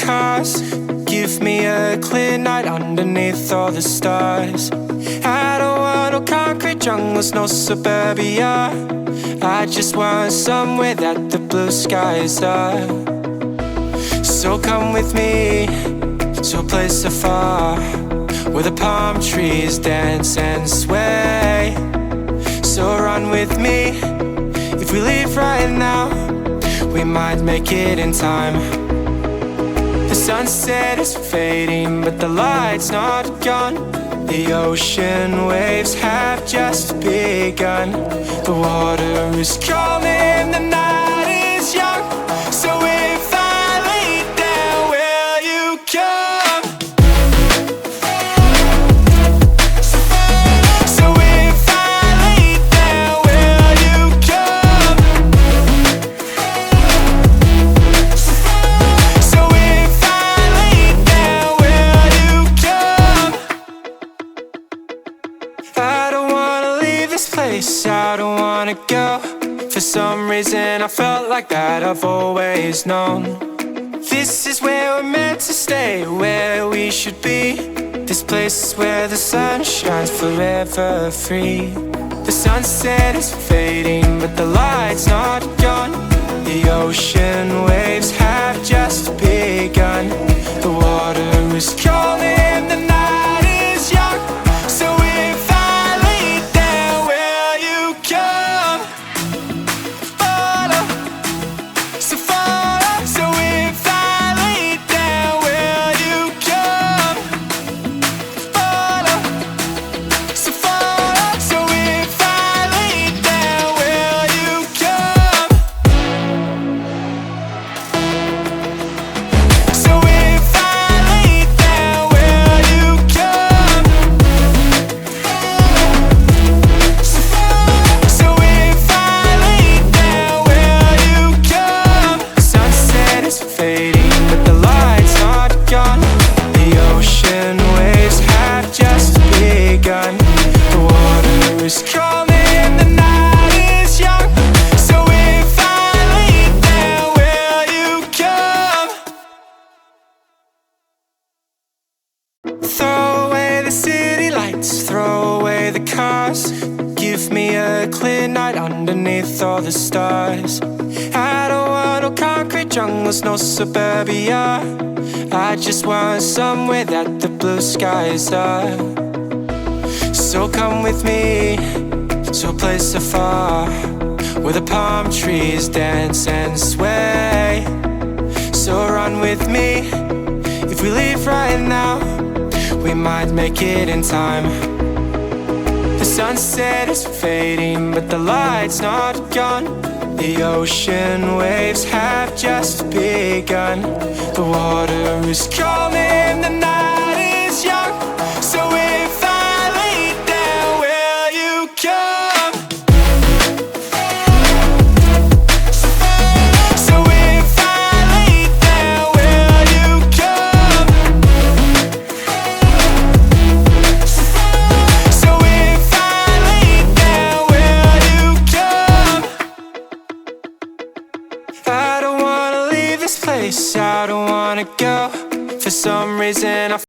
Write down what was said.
cars. Give me a clear night underneath all the stars. I don't want no concrete jungles, no suburbia. I just want somewhere that the blue skies are. So come with me to a place so far, where the palm trees dance and sway. So run with me. If we leave right now, we might make it in time. The sunset is fading, but the light's not gone. The ocean waves have just begun. The water is calling, the night is young. So if I lay down, will you come? So if I lay down, will you come? So if I lay down, will you come? I don't wanna leave this place, I don't wanna go. For some reason I felt like that I've always known. This is where we're meant to stay, where we should be. This place is where the sun shines forever free. The sunset is fading, but the light's not gone. The ocean waves have just begun. The water is calling, the night is young. So if I lay down, will you come? Follow, so follow. So if I lay down, will you come? Follow, so follow. So if I lay down, will you come? So if I lay down, will you come? So if I lay down, will you come? The sunset is fading, but the light's not gone. The ocean waves have just begun. The water is calling, the night is young. So if I lay down, will you come? Throw away the city lights, throw away the cars. Give me a clear night underneath all the stars. I don't want no concrete jungles, no suburbia. I just want somewhere that the blue skies are. So come with me to a place so far, where the palm trees dance and sway. So run with me. If we leave right now, we might make it in time. The sunset is fading, but the light's not gone. The ocean waves have just begun. The water is calling, the night is young. So if I lay down, will you come? So if I lay down, will you come? So if I lay down, will you come? I don't wanna leave this place, I don't wanna go. For some reason I